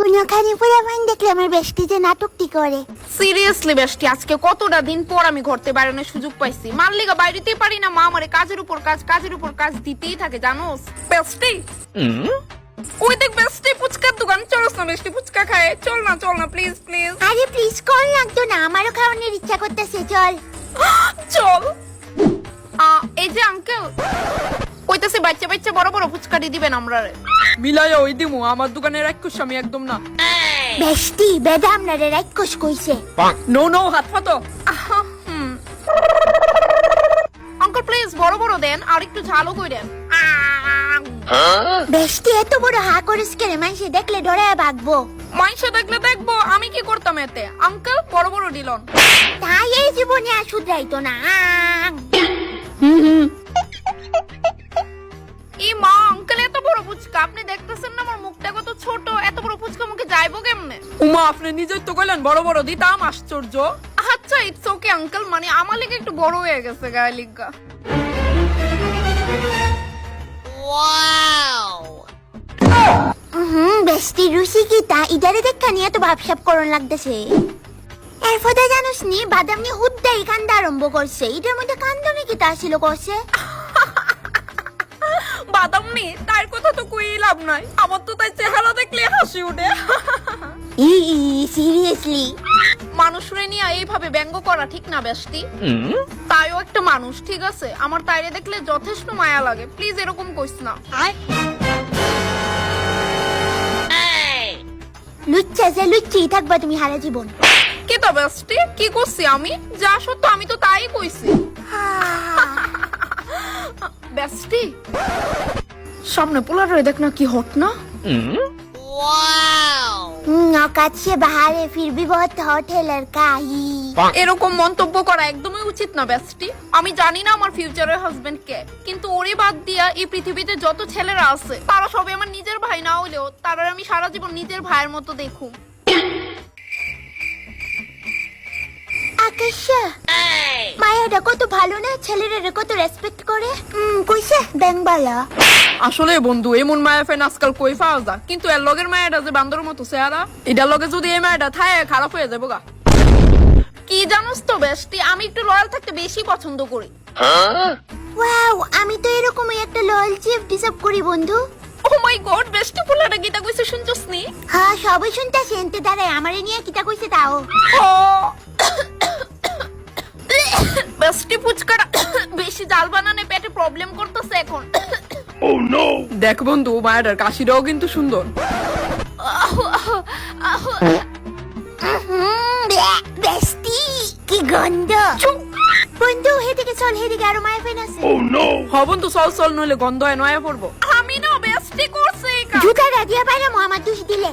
কোনখানে পোলাপান দেখলে আমার বেষ্টি যে নাটকটি করে। সিরিয়াসলি বেষ্টি, আজকে কতটা দিন পর আমি ঘুরতে বেরোনোর সুযোগ পাইছি। মাল্লিকা বাইরেতেই পারি না, মা আমারে কাজের উপর কাজ দিতেই থাকে জানোস। বেষ্টি ওই দেখ বেষ্টি, ফুচকার দোকান, চলস না বেষ্টি, ফুচকা খায়। চল না প্লিজ প্লিজ। আরে প্লিজ কল লাগতো না, আমারও খাওয়ানোর ইচ্ছা করতেছে, চল চল। এই যে আঙ্কেল কইতাছে বাচ্চা বাচ্চা বড় বড় ফুচকা দিয়ে দিবেন আমরা। মিলাইয়া ওই দিমু, আমার দোকানের রাক্ষস আমি একদম না। বেষ্টি বেদাম না রে রাক্ষস কইছে। নো হাত ফাতো। আঙ্কেল প্লিজ বড় বড় দেন, আর একটু ঝালও কইরেন। বেষ্টি এত বড় হা করিস কেন? মানুষে দেখলে ডরায় ভাগবো। মাইশা দেখলে দেখবো, আমি কি করতাম এতে? আঙ্কেল বড় বড় দিলন। তাই এই জীবনে আর শুধরাইতো না। এই মা আঙ্কেল এত বড় ফুচকা, আপনি দেখতেছেন না আমার মুখটা কত ছোট, এত বড় ফুচকা মুখে যাইবো কেমনে? উমা আপনি নিজেই তো কইলেন বড় বড় দিতাম, আশ্চর্য। আচ্ছা ইটস ওকে আঙ্কেল, মানে আমার লিগে একটু বড় হয়ে গেছে গায়ে লিগা। বেষ্টি রুচিকিতা ইদারে দেখা নিয়ে তো ভাবসাব করন লাগতেছে। এর ফলে জানোস নি বাদাম নিয়ে হুদ্দাই কান্দা আরম্ভ করছে। এটার মধ্যে কান্দনে কি তা ছিল করছে? বাদাম নি তার কথা তো কই লাভ নাই, আমার তো তাই চেহারা দেখলে হাসি উঠে। সিরিয়াসলি মানুষরে নিয়ে এইভাবে ব্যঙ্গ করা ঠিক না বেষ্টি। তাইও একটা মানুষ, ঠিক আছে? আমার তাইরে দেখলে যথেষ্ট মায়া লাগে, প্লিজ এরকম কইস না। লুচ্চা যে লুচ্চি থাকবা তুমি হারা জীবন। কি তো বেষ্টি, কি করছি আমি? যা সত্য আমি তো তাই কইছি। বেষ্টি সামনে পোলার দেখ না কি হট না। কাছে বাহারে ফির ভি বহুত হট है लड़का ही। এরকম মন্তব্য করা একদমই উচিত না বেষ্টি। আমি জানি না আমার ফিউচারের হাজবেন্ড কে, কিন্তু ওরে বাদ দিয়া এই পৃথিবীতে যত ছেলেরা আছে তারা সবাই আমার নিজের ভাই না হইলেও তারা আমি সারা জীবন নিজের ভাইয়ের মতো দেখুম। আকাশা মায়াটা কত ভালো না, ছেলেরা কত রেসপেক্ট করে। কইছে বেঙ্গবালা। আসলে বন্ধু এমন মায়া ফেন আজকাল কই পাওয়া যায়, কিন্তু এর লগের মায়াটা যে বান্দরের মতো চেহারা, এটার লগে যদি এই মায়াটা থাকে খারাপ হয়ে যাবো গা। কি জানোস তো বেষ্টি, আমি একটু লয়াল থাকতে বেশি পছন্দ করি। ওয়াও, আমি তো এরকমই একটা লয়াল চিফ ডিসার্ভ করি বন্ধু। ও মাই গড, বেষ্টি পোলাটা গীতা কইছে শুনছস নি? হ্যাঁ সবাই শুনতাছে, এনতে দাঁড়ায় আমারে নিয়ে কিতা কইছে তাও। ও বেষ্টি ফুচকাটা বেশি জাল বানানে পেটে প্রবলেম করতেছে এখন। Oh no! দেখ বন্ধু মায়াটার কাশিটাও কিন্তু সুন্দর। বেস্টি কি গন্ধ। বন্ধু হেদিকে চল, হেদিকে আরো মায়া ফেন আছে। Oh no! হ বন্ধু চল নইলে গন্ধ হয় নয়া পড়বো। আমি না বেষ্টি করছি জুতা দিয়া পাইলাম আমার দুষ দিলে।